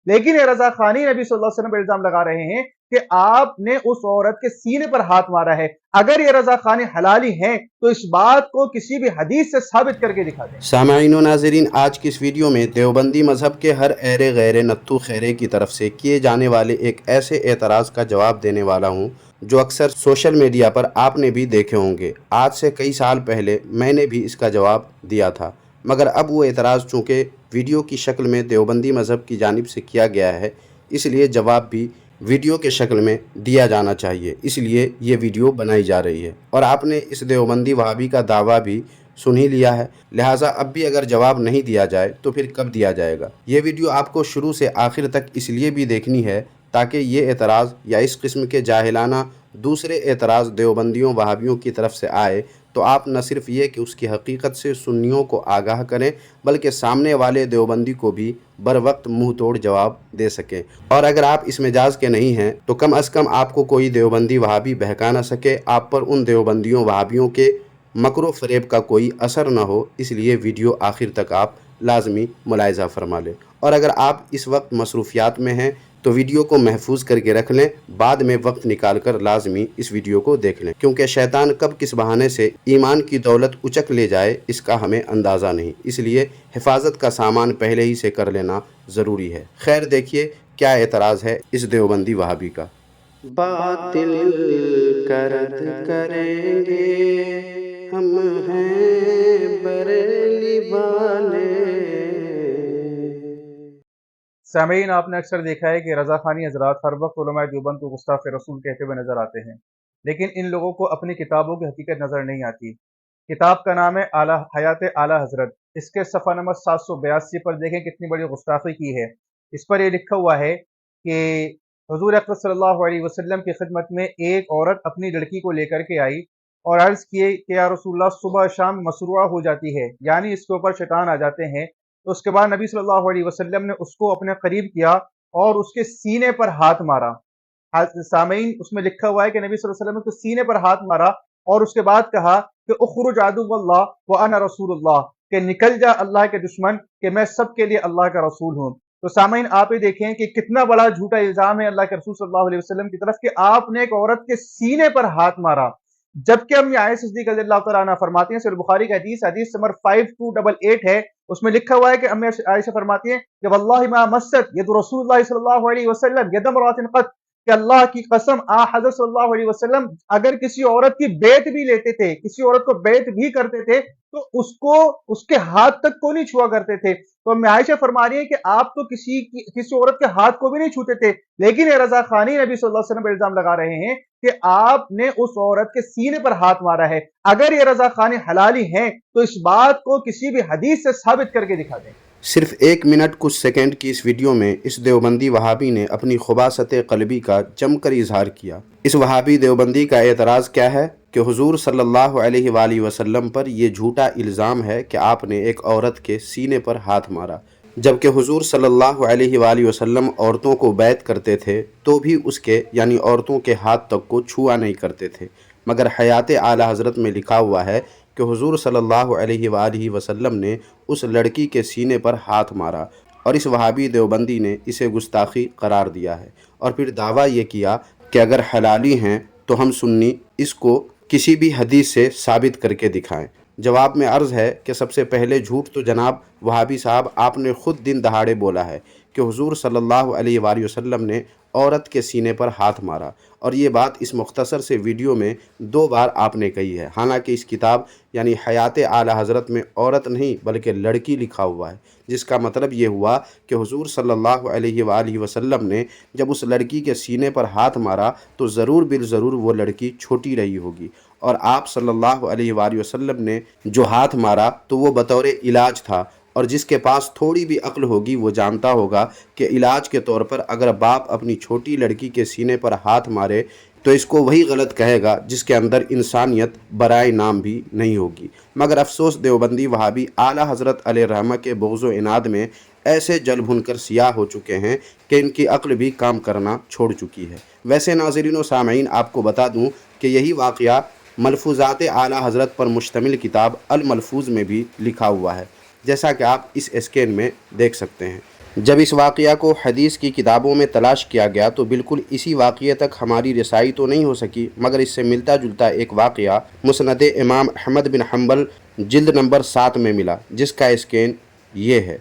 لیکن یہ رضا خانی نبی صلی اللہ علیہ وسلم پر الزام لگا رہے ہیں کہ آپ نے اس عورت کے سینے پر ہاتھ مارا ہے۔ اگر یہ رضا خانی حلالی ہیں تو اس بات کو کسی بھی حدیث سے ثابت کر کے دکھا دیں۔ سامعین و ناظرین، آج کی اس ویڈیو میں دیوبندی مذہب کے ہر ایرے غیر نتو خیرے کی طرف سے کیے جانے والے ایک ایسے اعتراض کا جواب دینے والا ہوں جو اکثر سوشل میڈیا پر آپ نے بھی دیکھے ہوں گے۔ آج سے کئی سال پہلے میں نے بھی اس کا جواب دیا تھا، مگر اب وہ اعتراض چونکہ ویڈیو کی شکل میں دیوبندی مذہب کی جانب سے کیا گیا ہے، اس لیے جواب بھی ویڈیو کے شکل میں دیا جانا چاہیے، اس لیے یہ ویڈیو بنائی جا رہی ہے۔ اور آپ نے اس دیوبندی وہابی کا دعویٰ بھی سن ہی لیا ہے، لہٰذا اب بھی اگر جواب نہیں دیا جائے تو پھر کب دیا جائے گا؟ یہ ویڈیو آپ کو شروع سے آخر تک اس لیے بھی دیکھنی ہے تاکہ یہ اعتراض یا اس قسم کے جاہلانہ دوسرے اعتراض دیوبندیوں وہابیوں کی طرف سے آئے تو آپ نہ صرف یہ کہ اس کی حقیقت سے سنیوں کو آگاہ کریں بلکہ سامنے والے دیوبندی کو بھی بر وقت منہ توڑ جواب دے سکیں۔ اور اگر آپ اس مزاج کے نہیں ہیں تو کم از کم آپ کو کوئی دیوبندی وہابی بہکا نہ سکے، آپ پر ان دیوبندیوں وہابیوں کے مکر و فریب کا کوئی اثر نہ ہو، اس لیے ویڈیو آخر تک آپ لازمی ملاحظہ فرما لیں۔ اور اگر آپ اس وقت مصروفیات میں ہیں تو ویڈیو کو محفوظ کر کے رکھ لیں، بعد میں وقت نکال کر لازمی اس ویڈیو کو دیکھ لیں، کیونکہ شیطان کب کس بہانے سے ایمان کی دولت اچک لے جائے اس کا ہمیں اندازہ نہیں، اس لیے حفاظت کا سامان پہلے ہی سے کر لینا ضروری ہے۔ خیر، دیکھیے کیا اعتراض ہے اس دیوبندی وہابی کا۔ باطل کا رد کریں گے ہم ہیں بریلی والے۔ سامعین، آپ نے اکثر دیکھا ہے کہ رضا خانی حضرات ہر وقت علماء دیوبند کو گستاخ رسول کہتے ہوئے نظر آتے ہیں، لیکن ان لوگوں کو اپنی کتابوں کی حقیقت نظر نہیں آتی۔ کتاب کا نام ہے حیات اعلیٰ حضرت، اس کے صفحہ نمبر 782 پر دیکھیں کتنی بڑی گستاخی کی ہے۔ اس پر یہ لکھا ہوا ہے کہ حضور اکرم صلی اللہ علیہ وسلم کی خدمت میں ایک عورت اپنی لڑکی کو لے کر کے آئی اور عرض کیے کہ یا رسول اللہ صبح شام مسروعہ ہو جاتی ہے، یعنی اس کے اوپر شیطان آ جاتے ہیں۔ تو اس کے بعد نبی صلی اللہ علیہ وسلم نے اس کو اپنے قریب کیا اور اس کے سینے پر ہاتھ مارا۔ سامعین، اس میں لکھا ہوا ہے کہ نبی صلی اللہ علیہ وسلم نے اس کے سینے پر ہاتھ مارا اور اس کے بعد کہا کہ اخرج عدو اللہ وانا رسول اللہ، کہ نکل جا اللہ کے دشمن کہ میں سب کے لیے اللہ کا رسول ہوں۔ تو سامعین، آپ یہ دیکھیں کہ کتنا بڑا جھوٹا الزام ہے اللہ کے رسول صلی اللہ علیہ وسلم کی طرف کہ آپ نے ایک عورت کے سینے پر ہاتھ مارا، جبکہ امی عائشہ صدیقہ رضی اللہ تعالیٰ عنہ فرماتی ہیں، صحیح بخاری کا حدیث نمبر 5288 ہے، اس میں لکھا ہوا ہے کہ امی عائشہ فرماتی ہیں کہ واللہ ما مست ید رسول اللہ صلی اللہ علیہ وسلم ید امرأۃ قط، کہ اللہ کی قسم حضرت صلی اللہ علیہ وسلم اگر کسی عورت کی بیعت بھی لیتے تھے، کسی عورت کو بیعت بھی کرتے تھے تو اس کے ہاتھ تک کو نہیں چھوا کرتے تھے۔ تو امی عائشہ فرما رہی ہے کہ آپ تو کسی عورت کے ہاتھ کو بھی نہیں چھوتے تھے، لیکن یہ رضا خانی نبی صلی اللہ علیہ وسلم پر الزام لگا رہے ہیں کہ آپ نے اس عورت کے سینے پر ہاتھ مارا ہے۔ اگر یہ رضا خانی حلالی ہیں تو اس بات کو کسی بھی حدیث سے ثابت کر کے دکھا دیں۔ صرف 1 منٹ کچھ سیکنڈ کی اس ویڈیو میں اس دیوبندی وہابی نے اپنی خباثت قلبی کا جم کر اظہار کیا۔ اس وہابی دیوبندی کا اعتراض کیا ہے کہ حضور صلی اللہ علیہ وآلہ وسلم پر یہ جھوٹا الزام ہے کہ آپ نے ایک عورت کے سینے پر ہاتھ مارا، جبکہ حضور صلی اللہ علیہ وآلہ وسلم عورتوں کو بیعت کرتے تھے تو بھی اس کے یعنی عورتوں کے ہاتھ تک کو چھوا نہیں کرتے تھے، مگر حیات اعلیٰ حضرت میں لکھا ہوا ہے کہ حضور صلی اللہ علیہ وآلہ وسلم نے اس لڑکی کے سینے پر ہاتھ مارا، اور اس وہابی دیوبندی نے اسے گستاخی قرار دیا ہے اور پھر دعویٰ یہ کیا کہ اگر حلالی ہیں تو ہم سنی اس کو کسی بھی حدیث سے ثابت کر کے دکھائیں۔ جواب میں عرض ہے کہ سب سے پہلے جھوٹ تو جناب وہابی صاحب آپ نے خود دن دہاڑے بولا ہے کہ حضور صلی اللہ علیہ وآلہ وسلم نے عورت کے سینے پر ہاتھ مارا، اور یہ بات اس مختصر سے ویڈیو میں 2 بار آپ نے کہی ہے، حالانکہ اس کتاب یعنی حیات اعلیٰ حضرت میں عورت نہیں بلکہ لڑکی لکھا ہوا ہے، جس کا مطلب یہ ہوا کہ حضور صلی اللہ علیہ وآلہ وسلم نے جب اس لڑکی کے سینے پر ہاتھ مارا تو ضرور بالضرور وہ لڑکی چھوٹی رہی ہوگی، اور آپ صلی اللہ علیہ وآلہ وسلم نے جو ہاتھ مارا تو وہ بطور علاج تھا، اور جس کے پاس تھوڑی بھی عقل ہوگی وہ جانتا ہوگا کہ علاج کے طور پر اگر باپ اپنی چھوٹی لڑکی کے سینے پر ہاتھ مارے تو اس کو وہی غلط کہے گا جس کے اندر انسانیت برائے نام بھی نہیں ہوگی۔ مگر افسوس دیوبندی وہابی اعلیٰ حضرت علیہ رحمہ کے بغض و عناد میں ایسے جل بھن کر سیاہ ہو چکے ہیں کہ ان کی عقل بھی کام کرنا چھوڑ چکی ہے۔ ویسے ناظرین و سامعین، آپ کو بتا دوں کہ یہی واقعہ ملفوظات اعلیٰ حضرت پر مشتمل کتاب الملفوظ میں بھی لکھا ہوا ہے، جیسا کہ آپ اس اسکین میں دیکھ سکتے ہیں۔ جب اس واقعہ کو حدیث کی کتابوں میں تلاش کیا گیا تو بالکل اسی واقعے تک ہماری رسائی تو نہیں ہو سکی، مگر اس سے ملتا جلتا ایک واقعہ مسند امام احمد بن حنبل جلد نمبر 7 میں ملا، جس کا اسکین یہ ہے۔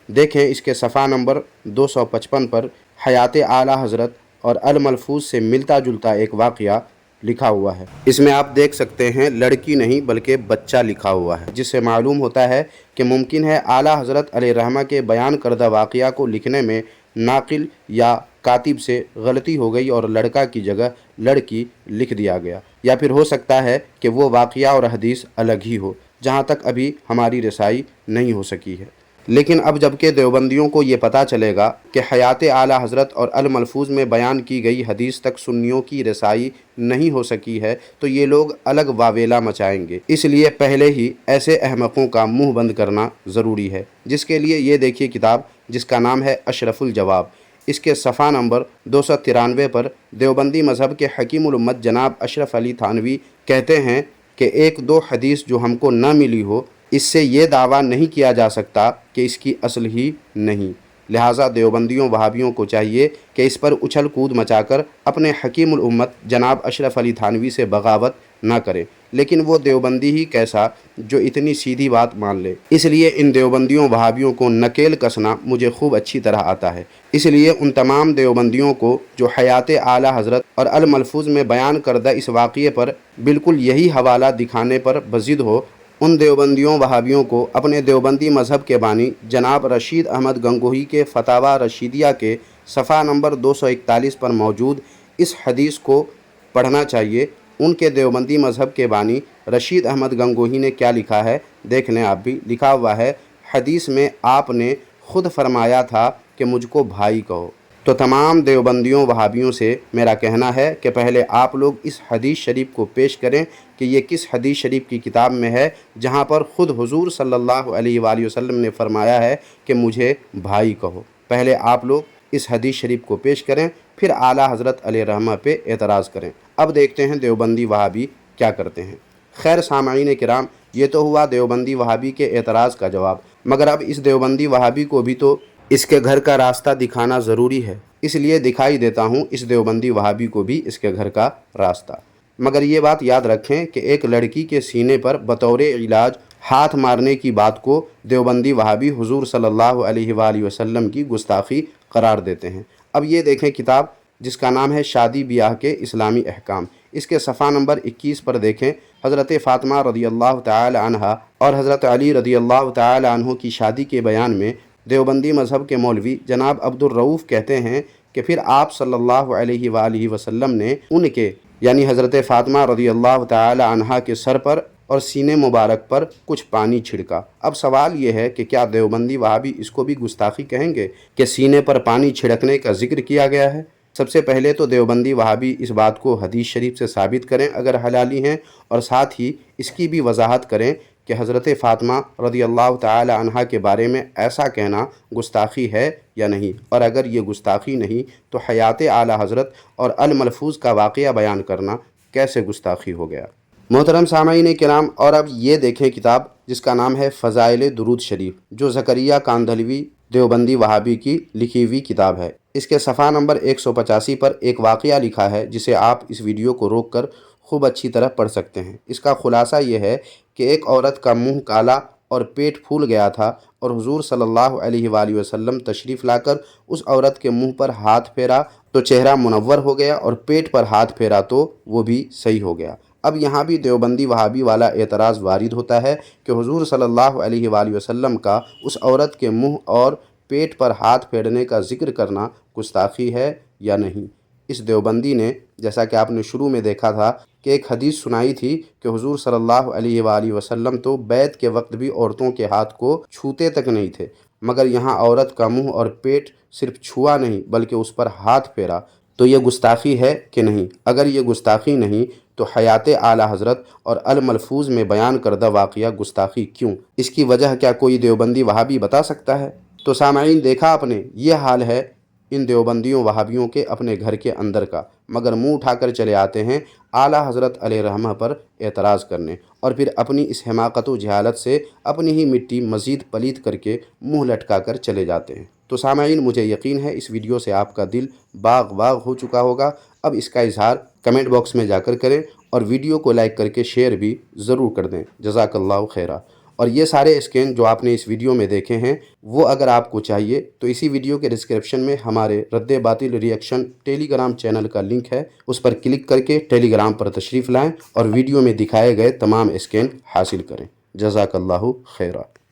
دیکھیں اس کے صفحہ نمبر 255 پر حیات اعلیٰ حضرت اور الملفوظ سے ملتا جلتا ایک واقعہ لکھا ہوا ہے۔ اس میں آپ دیکھ سکتے ہیں لڑکی نہیں بلکہ بچہ لکھا ہوا ہے، جس سے معلوم ہوتا ہے کہ ممکن ہے اعلیٰ حضرت علیہ الرحمہ کے بیان کردہ واقعہ کو لکھنے میں ناقل یا کاتب سے غلطی ہو گئی اور لڑکا کی جگہ لڑکی لکھ دیا گیا، یا پھر ہو سکتا ہے کہ وہ واقعہ اور حدیث الگ ہی ہو، جہاں تک ابھی ہماری رسائی نہیں ہو سکی ہے۔ لیکن اب جب کہ دیوبندیوں کو یہ پتہ چلے گا کہ حیات اعلیٰ حضرت اور الملفوظ میں بیان کی گئی حدیث تک سنیوں کی رسائی نہیں ہو سکی ہے تو یہ لوگ الگ واویلا مچائیں گے، اس لیے پہلے ہی ایسے احمقوں کا منہ بند کرنا ضروری ہے، جس کے لیے یہ دیکھیے کتاب جس کا نام ہے اشرف الجواب۔ اس کے صفحہ نمبر 293 پر دیوبندی مذہب کے حکیم الامت جناب اشرف علی تھانوی کہتے ہیں کہ ایک دو حدیث جو ہم کو نہ ملی ہو، اس سے یہ دعویٰ نہیں کیا جا سکتا کہ اس کی اصل ہی نہیں، لہٰذا دیوبندیوں وہابیوں کو چاہیے کہ اس پر اچھل کود مچا کر اپنے حکیم الامت جناب اشرف علی تھانوی سے بغاوت نہ کریں، لیکن وہ دیوبندی ہی کیسا جو اتنی سیدھی بات مان لے۔ اس لیے ان دیوبندیوں وہابیوں کو نکیل کسنا مجھے خوب اچھی طرح آتا ہے، اس لیے ان تمام دیوبندیوں کو جو حیات اعلیٰ حضرت اور الملفوظ میں بیان کردہ اس واقعے پر بالکل یہی حوالہ دکھانے پر بضد ہو، ان دیوبندیوں وہابیوں کو اپنے دیوبندی مذہب کے بانی جناب رشید احمد گنگوہی کے فتاویٰ رشیدیہ کے صفحہ نمبر 241 پر موجود اس حدیث کو پڑھنا چاہیے۔ ان کے دیوبندی مذہب کے بانی رشید احمد گنگوہی نے کیا لکھا ہے دیکھ لیں آپ بھی۔ لکھا ہوا ہے، حدیث میں آپ نے خود فرمایا تھا کہ مجھ کو بھائی کہو۔ تو تمام دیوبندیوں وہابیوں سے میرا کہنا ہے کہ پہلے آپ لوگ اس حدیث شریف کو پیش کریں کہ یہ کس حدیث شریف کی کتاب میں ہے جہاں پر خود حضور صلی اللہ علیہ وآلہ وسلم نے فرمایا ہے کہ مجھے بھائی کہو۔ پہلے آپ لوگ اس حدیث شریف کو پیش کریں، پھر اعلیٰ حضرت علیہ الرحمہ پہ اعتراض کریں۔ اب دیکھتے ہیں دیوبندی وہابی کیا کرتے ہیں۔ خیر سامعین کرام، یہ تو ہوا دیوبندی وہابی کے اعتراض کا جواب، مگر اب اس دیوبندی وہابی کو بھی تو اس کے گھر کا راستہ دکھانا ضروری ہے، اس لیے دکھائی دیتا ہوں اس دیوبندی وہابی کو بھی اس کے گھر کا راستہ۔ مگر یہ بات یاد رکھیں کہ ایک لڑکی کے سینے پر بطور علاج ہاتھ مارنے کی بات کو دیوبندی وہابی حضور صلی اللہ علیہ وآلہ وسلم کی گستاخی قرار دیتے ہیں۔ اب یہ دیکھیں کتاب جس کا نام ہے شادی بیاہ کے اسلامی احکام۔ اس کے صفحہ نمبر 21 پر دیکھیں، حضرت فاطمہ رضی اللہ تعالی عنہا اور حضرت علی رضی اللہ تعالی عنہ کی شادی کے بیان میں دیوبندی مذہب کے مولوی جناب عبد الرؤوف کہتے ہیں کہ پھر آپ صلی اللہ علیہ وآلہ وسلم نے ان کے یعنی حضرت فاطمہ رضی اللہ تعالی عنہا کے سر پر اور سینے مبارک پر کچھ پانی چھڑکا۔ اب سوال یہ ہے کہ کیا دیوبندی وہابی اس کو بھی گستاخی کہیں گے کہ سینے پر پانی چھڑکنے کا ذکر کیا گیا ہے؟ سب سے پہلے تو دیوبندی وہابی اس بات کو حدیث شریف سے ثابت کریں اگر حلالی ہیں، اور ساتھ ہی اس کی بھی وضاحت کریں کہ حضرت فاطمہ رضی اللہ تعالی عنہا کے بارے میں ایسا کہنا گستاخی ہے یا نہیں، اور اگر یہ گستاخی نہیں تو حیات اعلیٰ حضرت اور الملفوظ کا واقعہ بیان کرنا کیسے گستاخی ہو گیا؟ محترم سامعین کرام، اور اب یہ دیکھیں کتاب جس کا نام ہے فضائل درود شریف، جو زکریا کاندھلوی دیوبندی وہابی کی لکھی ہوئی کتاب ہے۔ اس کے صفحہ نمبر 185 پر ایک واقعہ لکھا ہے جسے آپ اس ویڈیو کو روک کر خوب اچھی طرح پڑھ سکتے ہیں۔ اس کا خلاصہ یہ ہے کہ ایک عورت کا منہ کالا اور پیٹ پھول گیا تھا، اور حضور صلی اللہ علیہ وآلہ وسلم تشریف لا کر اس عورت کے منہ پر ہاتھ پھیرا تو چہرہ منور ہو گیا، اور پیٹ پر ہاتھ پھیرا تو وہ بھی صحیح ہو گیا۔ اب یہاں بھی دیوبندی وہابی والا اعتراض وارد ہوتا ہے کہ حضور صلی اللہ علیہ وآلہ وسلم کا اس عورت کے منہ اور پیٹ پر ہاتھ پھیرنے کا ذکر کرنا گستاخی ہے یا نہیں۔ اس دیوبندی نے جیسا کہ آپ نے شروع میں دیکھا تھا کہ ایک حدیث سنائی تھی کہ حضور صلی اللہ علیہ وآلہ وسلم تو بیعت کے وقت بھی عورتوں کے ہاتھ کو چھوتے تک نہیں تھے، مگر یہاں عورت کا منہ اور پیٹ صرف چھوا نہیں بلکہ اس پر ہاتھ پھیرا، تو یہ گستاخی ہے کہ نہیں؟ اگر یہ گستاخی نہیں تو حیات اعلیٰ حضرت اور الملفوظ میں بیان کردہ واقعہ گستاخی کیوں؟ اس کی وجہ کیا کوئی دیوبندی وہابی بتا سکتا ہے؟ تو سامعین دیکھا آپ نے، یہ حال ہے ان دیوبندیوں وہابیوں کے اپنے گھر کے اندر کا، مگر منہ اٹھا کر چلے آتے ہیں اعلیٰ حضرت علیہ رحمہ پر اعتراض کرنے، اور پھر اپنی اس حماقت و جہالت سے اپنی ہی مٹی مزید پلید کر کے منہ لٹکا کر چلے جاتے ہیں۔ تو سامعین، مجھے یقین ہے اس ویڈیو سے آپ کا دل باغ باغ ہو چکا ہوگا۔ اب اس کا اظہار کمنٹ باکس میں جا کر کریں اور ویڈیو کو لائک کر کے شیئر بھی ضرور کر دیں۔ جزاک اللہ خیرہ۔ اور یہ سارے اسکین جو آپ نے اس ویڈیو میں دیکھے ہیں، وہ اگر آپ کو چاہیے تو اسی ویڈیو کے ڈسکرپشن میں ہمارے رد باطل ریئیکشن ٹیلی گرام چینل کا لنک ہے، اس پر کلک کر کے ٹیلی گرام پر تشریف لائیں اور ویڈیو میں دکھائے گئے تمام اسکین حاصل کریں۔ جزاک اللہ خیرہ۔